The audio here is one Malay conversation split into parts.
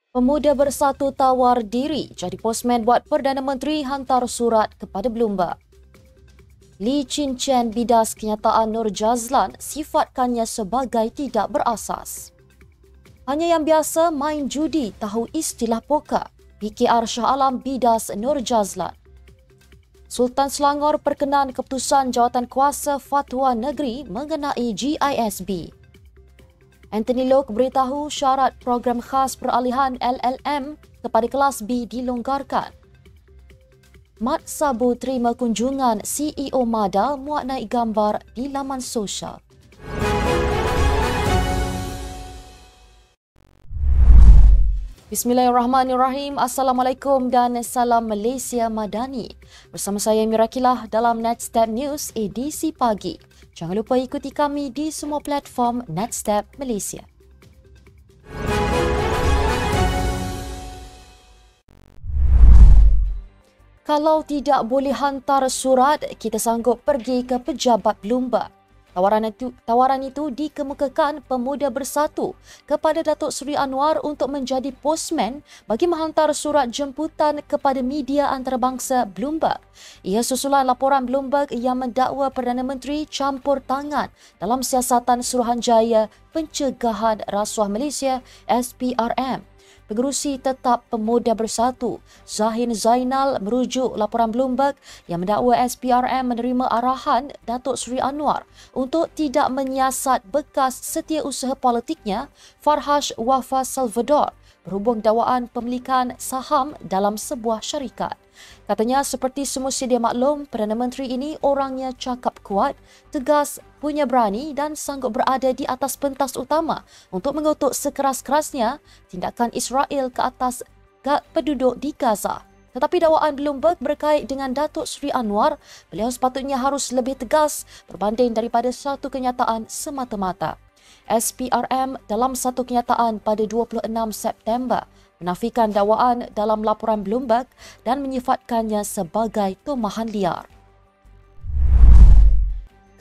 Pemuda Bersatu tawar diri jadi posmen buat Perdana Menteri hantar surat kepada Bloomberg. Lee Chin Chen bidas kenyataan Nur Jazlan sifatkannya sebagai tidak berasas. Hanya yang biasa main judi tahu istilah poker. PKR Shah Alam bidas Nur Jazlan. Sultan Selangor perkenan keputusan Jawatankuasa Fatwa Negeri mengenai GISB. Anthony Loke beritahu syarat program khas peralihan LLM kepada kelas B dilonggarkan. Mat Sabu terima kunjungan CEO Mada muat naik gambar di laman sosial. Bismillahirrahmanirrahim. Assalamualaikum dan salam Malaysia Madani. Bersama saya Mirakilah dalam Netstep News edisi pagi. Jangan lupa ikuti kami di semua platform Netstep Malaysia. Kalau tidak boleh hantar surat, kita sanggup pergi ke pejabat Bloomberg. Tawaran itu dikemukakan Pemuda Bersatu kepada Datuk Seri Anwar untuk menjadi postman bagi menghantar surat jemputan kepada media antarabangsa Bloomberg. Ia susulan laporan Bloomberg yang mendakwa Perdana Menteri campur tangan dalam siasatan Suruhanjaya Pencegahan Rasuah Malaysia SPRM. Pengerusi Tetap Pemuda Bersatu, Zahin Zainal merujuk laporan Bloomberg yang mendakwa SPRM menerima arahan Datuk Seri Anwar untuk tidak menyiasat bekas setiausaha politiknya Farhash Wafa Salvador berhubung dakwaan pemilikan saham dalam sebuah syarikat. Katanya seperti semua sedia maklum, Perdana Menteri ini orangnya cakap kuat, tegas, punya berani dan sanggup berada di atas pentas utama untuk mengutuk sekeras-kerasnya tindakan Israel ke atas penduduk di Gaza. Tetapi dakwaan Bloomberg berkait dengan Datuk Seri Anwar, beliau sepatutnya harus lebih tegas berbanding daripada satu kenyataan semata-mata. SPRM dalam satu kenyataan pada 26 September menafikan dakwaan dalam laporan Bloomberg dan menyifatkannya sebagai tumahan liar.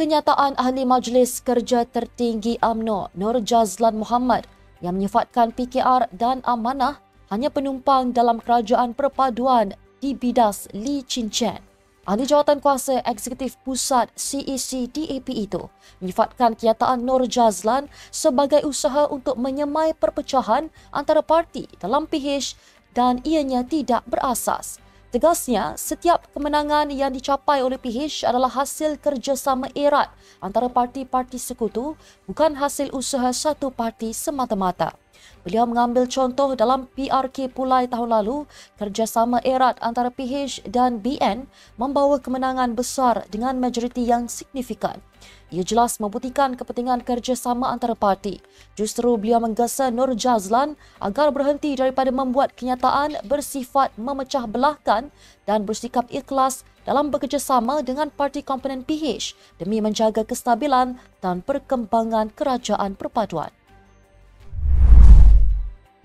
Kenyataan Ahli Majlis Kerja Tertinggi UMNO Nur Jazlan Mohamad yang menyifatkan PKR dan amanah hanya penumpang dalam kerajaan perpaduan dibidas Lee Chin Chen. Ahli Jawatankuasa Eksekutif Pusat CEC DAP itu menyifatkan kenyataan Nur Jazlan sebagai usaha untuk menyemai perpecahan antara parti dalam PH dan ianya tidak berasas. Tegasnya, setiap kemenangan yang dicapai oleh PH adalah hasil kerjasama erat antara parti-parti sekutu, bukan hasil usaha satu parti semata-mata. Beliau mengambil contoh dalam PRK Pulai tahun lalu, kerjasama erat antara PH dan BN membawa kemenangan besar dengan majoriti yang signifikan. Ia jelas membuktikan kepentingan kerjasama antara parti. Justru beliau menggesa Nur Jazlan agar berhenti daripada membuat kenyataan bersifat memecah belahkan dan bersikap ikhlas dalam bekerjasama dengan parti komponen PH demi menjaga kestabilan dan perkembangan kerajaan perpaduan.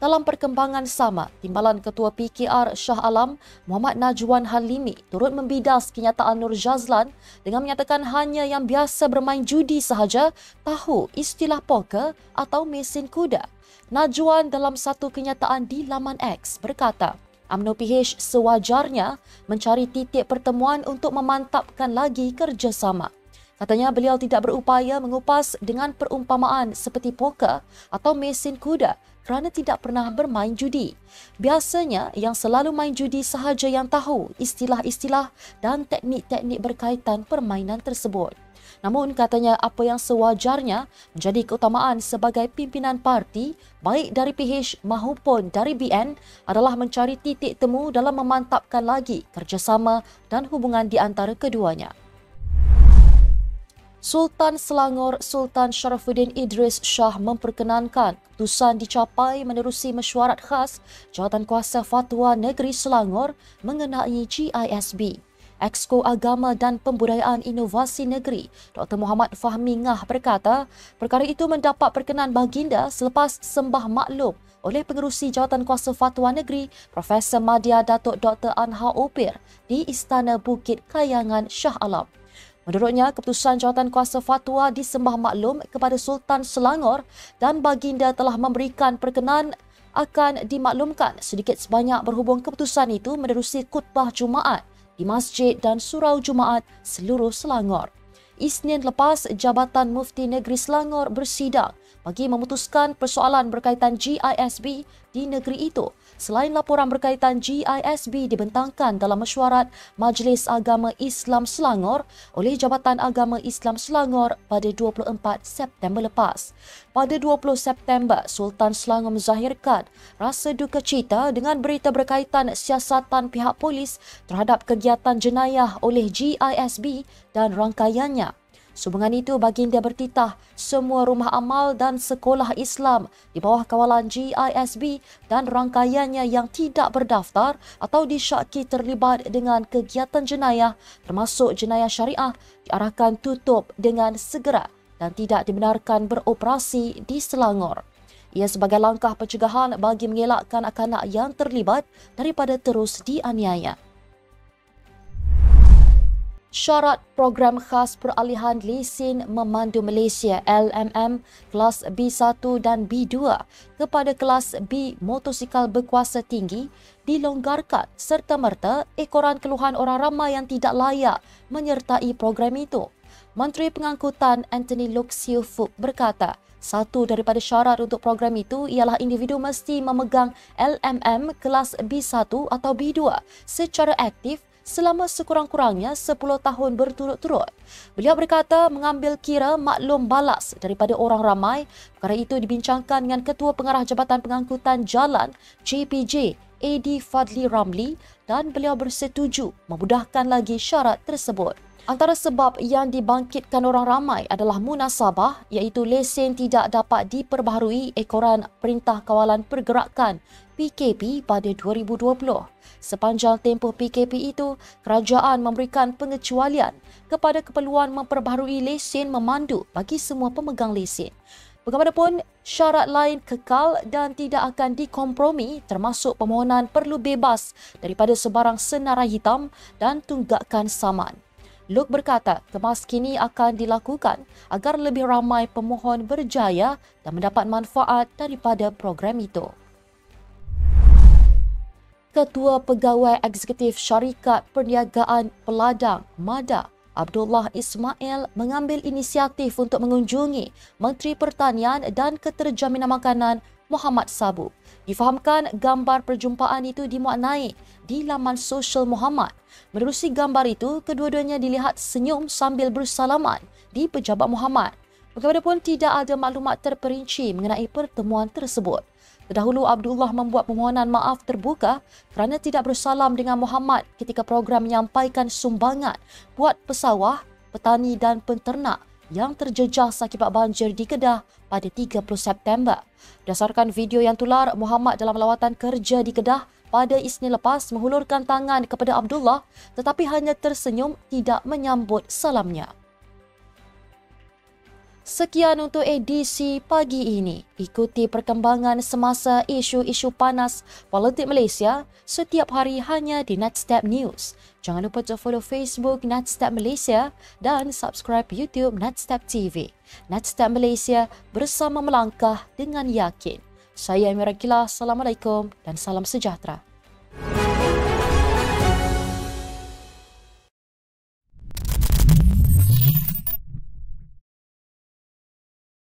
Dalam perkembangan sama, Timbalan Ketua PKR Shah Alam, Muhammad Najwan Halimi turut membidas kenyataan Nur Jazlan dengan menyatakan hanya yang biasa bermain judi sahaja tahu istilah poker atau mesin kuda. Najwan dalam satu kenyataan di laman X berkata, UMNO PH sewajarnya mencari titik pertemuan untuk memantapkan lagi kerjasama. Katanya beliau tidak berupaya mengupas dengan perumpamaan seperti poker atau mesin kuda kerana tidak pernah bermain judi. Biasanya yang selalu main judi sahaja yang tahu istilah-istilah dan teknik-teknik berkaitan permainan tersebut. Namun katanya apa yang sewajarnya menjadi keutamaan sebagai pimpinan parti baik dari PH maupun dari BN adalah mencari titik temu dalam memantapkan lagi kerjasama dan hubungan di antara keduanya. Sultan Selangor Sultan Sharafuddin Idris Shah memperkenankan keputusan dicapai menerusi mesyuarat khas Jawatankuasa Fatwa Negeri Selangor mengenai GISB. Exco Agama dan Pembudayaan Inovasi Negeri Dr. Muhammad Fahmi Ngah berkata, perkara itu mendapat perkenan baginda selepas sembah maklum oleh Pengerusi Jawatankuasa Fatwa Negeri Profesor Madya Datuk Dr. Anha Opir di Istana Bukit Kayangan Shah Alam. Menurutnya, keputusan Jawatankuasa Fatwa disembah maklum kepada Sultan Selangor dan baginda telah memberikan perkenan akan dimaklumkan sedikit sebanyak berhubung keputusan itu menerusi khutbah Jumaat di masjid dan surau Jumaat seluruh Selangor. Isnin lepas, Jabatan Mufti Negeri Selangor bersidang bagi memutuskan persoalan berkaitan GISB di negeri itu. Selain laporan berkaitan GISB dibentangkan dalam mesyuarat Majlis Agama Islam Selangor oleh Jabatan Agama Islam Selangor pada 24 September lepas. Pada 20 September, Sultan Selangor menzahirkan rasa duka cita dengan berita berkaitan siasatan pihak polis terhadap kegiatan jenayah oleh GISB dan rangkaiannya. Sumbangan itu baginda bertitah semua rumah amal dan sekolah Islam di bawah kawalan GISB dan rangkaiannya yang tidak berdaftar atau disyaki terlibat dengan kegiatan jenayah termasuk jenayah syariah diarahkan tutup dengan segera dan tidak dibenarkan beroperasi di Selangor. Ia sebagai langkah pencegahan bagi mengelakkan anak-anak yang terlibat daripada terus dianiaya. Syarat Program Khas Peralihan Lesen Memandu Malaysia LMM kelas B1 dan B2 kepada kelas B motosikal berkuasa tinggi dilonggarkan serta-merta ekoran keluhan orang ramai yang tidak layak menyertai program itu. Menteri Pengangkutan Anthony Loke Siu Fook berkata, satu daripada syarat untuk program itu ialah individu mesti memegang LMM kelas B1 atau B2 secara aktif selama sekurang-kurangnya 10 tahun berturut-turut. Beliau berkata mengambil kira maklum balas daripada orang ramai. Perkara itu dibincangkan dengan Ketua Pengarah Jabatan Pengangkutan Jalan JPJ AD Fadli Ramli dan beliau bersetuju memudahkan lagi syarat tersebut. Antara sebab yang dibangkitkan orang ramai adalah munasabah iaitu lesen tidak dapat diperbaharui ekoran Perintah Kawalan Pergerakan PKP pada 2020. Sepanjang tempoh PKP itu, kerajaan memberikan pengecualian kepada keperluan memperbaharui lesen memandu bagi semua pemegang lesen. Bagaimanapun, syarat lain kekal dan tidak akan dikompromi termasuk permohonan perlu bebas daripada sebarang senarai hitam dan tunggakan saman. Luke berkata, kemas kini akan dilakukan agar lebih ramai pemohon berjaya dan mendapat manfaat daripada program itu. Ketua Pegawai Eksekutif Syarikat Perniagaan Peladang MADA, Abdullah Ismail mengambil inisiatif untuk mengunjungi Menteri Pertanian dan Keterjaminan Makanan Muhammad Sabu. Difahamkan gambar perjumpaan itu dimuatnai di laman sosial Muhammad. Menerusi gambar itu, kedua-duanya dilihat senyum sambil bersalaman di pejabat Muhammad. Bagaimanapun tidak ada maklumat terperinci mengenai pertemuan tersebut. Terdahulu, Abdullah membuat permohonan maaf terbuka kerana tidak bersalam dengan Muhammad ketika program menyampaikan sumbangan buat pesawah, petani dan penternak yang terjejas akibat banjir di Kedah pada 30 September. Berdasarkan video yang tular, Muhammad dalam lawatan kerja di Kedah pada Isnin lepas menghulurkan tangan kepada Abdullah tetapi hanya tersenyum tidak menyambut salamnya. Sekian untuk edisi pagi ini. Ikuti perkembangan semasa isu-isu panas politik Malaysia setiap hari hanya di Natstep News. Jangan lupa untuk follow Facebook Natstep Malaysia dan subscribe YouTube Natstep TV. Natstep Malaysia bersama melangkah dengan yakin. Saya Amira Gila, Assalamualaikum dan salam sejahtera.